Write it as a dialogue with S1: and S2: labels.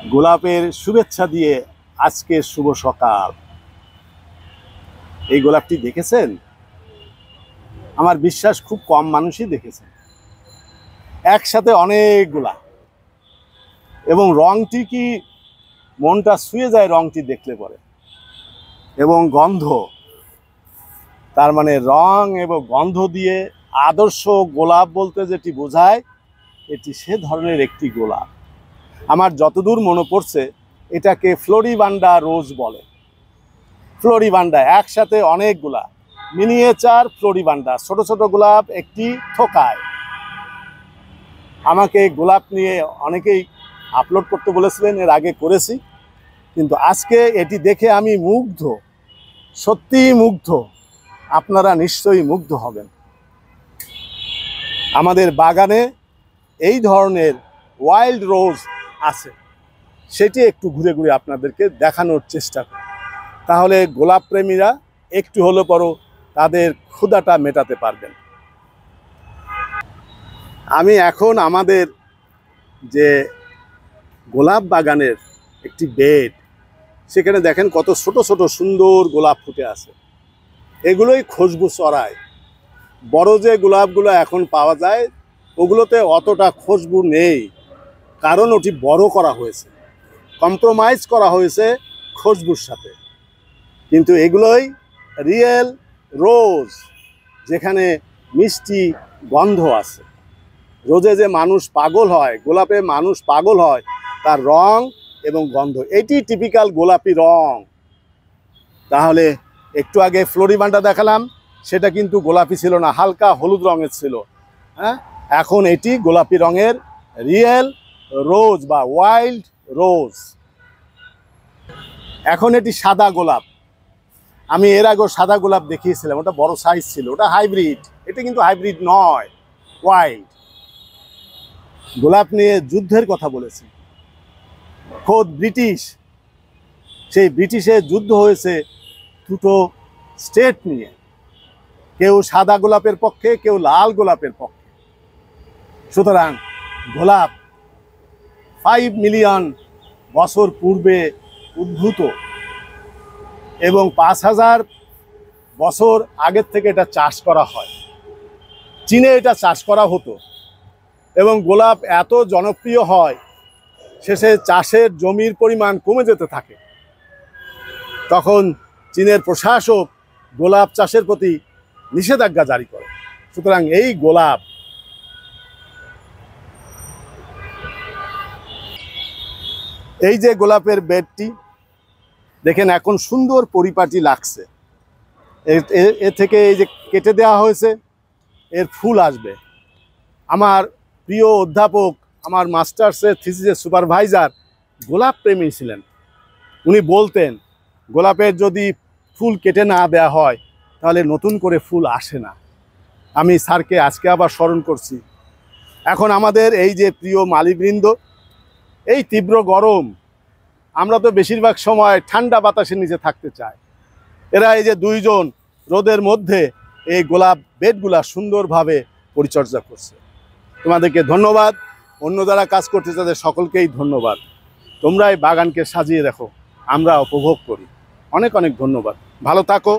S1: গোলাপের শুভেচ্ছা দিয়ে আজকের শুভ সকাল। এই গোলাপটি দেখেছেন? আমার বিশ্বাস খুব কম মানুষই দেখেছেন। একসাথে অনেকগুলা, এবং রংটি কি মনটা ছুঁয়ে যায় রংটি দেখলে পরে। এবং গন্ধ, তার মানে রং এবং গন্ধ দিয়ে আদর্শ গোলাপ বলতে যেটি বোঝায়, এটি সে ধরনের একটি গোলাপ। আমার যতদূর মনে পড়ছে এটাকে ফ্লোরিবান্ডা রোজ বলে। ফ্লোরিবান্ডা একসাথে অনেকগুলা, মিনিয়েচার ফ্লোরিবান্ডা, ছোট ছোট গোলাপ একটি থোকায়। আমাকে গোলাপ নিয়ে অনেকেই আপলোড করতে বলেছিলেন, এর আগে করেছি, কিন্তু আজকে এটি দেখে আমি মুগ্ধ, সত্যিই মুগ্ধ। আপনারা নিশ্চয়ই মুগ্ধ হবেন। আমাদের বাগানে এই ধরনের ওয়াইল্ড রোজ আছে, সেটি একটু ঘুরে ঘুরে আপনাদেরকে দেখানোর চেষ্টা করি। তাহলে গোলাপ প্রেমীরা একটু হলে পরও তাদের ক্ষুধাটা মেটাতে পারবেন। আমি এখন আমাদের যে গোলাপ বাগানের একটি বেড, সেখানে দেখেন কত ছোট ছোট সুন্দর গোলাপ ফুটে আছে। এগুলোই খুশবু ছড়ায়। বড় যে গোলাপগুলো এখন পাওয়া যায় ওগুলোতে অতটা খুশবু নেই, কারণ ওটি বড় করা হয়েছে, কম্প্রোমাইজ করা হয়েছে খুশবুর সাথে। কিন্তু এগুলোই রিয়েল রোজ, যেখানে মিষ্টি গন্ধ আছে। রোজে যে মানুষ পাগল হয়, গোলাপে মানুষ পাগল হয় তার রং এবং গন্ধ। এটি টিপিক্যাল গোলাপি রং। তাহলে একটু আগে ফ্লোরিবান্ডা দেখালাম, সেটা কিন্তু গোলাপি ছিল না, হালকা হলুদ রঙের ছিল। হ্যাঁ, এখন এটি গোলাপি রঙের রিয়েল রোজ বা ওয়াইল্ড রোজ। এখন এটি সাদা গোলাপ। আমি এর আগেও সাদা গোলাপ দেখিয়েছিলাম, ওটা বড় সাইজ ছিল, ওটা হাইব্রিড। এটা কিন্তু হাইব্রিড নয়, ওয়াইল্ড। গোলাপ নিয়ে যুদ্ধের কথা বলেছি, খোদ ব্রিটিশ, সেই ব্রিটিশের যুদ্ধ হয়েছে দুটো স্টেট নিয়ে। কেউ সাদা গোলাপের পক্ষে, কেউ লাল গোলাপের পক্ষে। সুতরাং গোলাপ 5 মিলিয়ন বছর পূর্বে উদ্ভূত, এবং 5000 বছর আগের থেকে এটা চাষ করা হয়। চীনে এটা চাষ করা হতো, এবং গোলাপ এত জনপ্রিয় হয়, শেষে চাষের জমির পরিমাণ কমে যেতে থাকে। তখন চীনের প্রশাসক গোলাপ চাষের প্রতি নিষেধাজ্ঞা জারি করে। সুতরাং এই গোলাপ, এই যে গোলাপের বেডটি দেখেন এখন সুন্দর পরিপাটি লাগছে। এ থেকে এই যে কেটে দেওয়া হয়েছে, এর ফুল আসবে। আমার প্রিয় অধ্যাপক, আমার মাস্টার্সের থিসিসের সুপারভাইজার গোলাপ প্রেমী ছিলেন। উনি বলতেন গোলাপের যদি ফুল কেটে না দেওয়া হয় তাহলে নতুন করে ফুল আসে না। আমি স্যারকে আজকে আবার স্মরণ করছি। এখন আমাদের এই যে প্রিয় মালিবৃন্দ, এই তীব্র গরম, আমরা তো বেশিরভাগ সময় ঠান্ডা বাতাসের নিচে থাকতে চাই। এরা এই যে দুইজন রোদের মধ্যে এই গোলাপ বেডগুলা সুন্দরভাবে পরিচর্যা করছে। তোমাদেরকে ধন্যবাদ। অন্য যারা কাজ করতে তাদের সকলকেই ধন্যবাদ। তোমরা এই বাগানকে সাজিয়ে রাখো, আমরা উপভোগ করি। অনেক অনেক ধন্যবাদ। ভালো থাকো।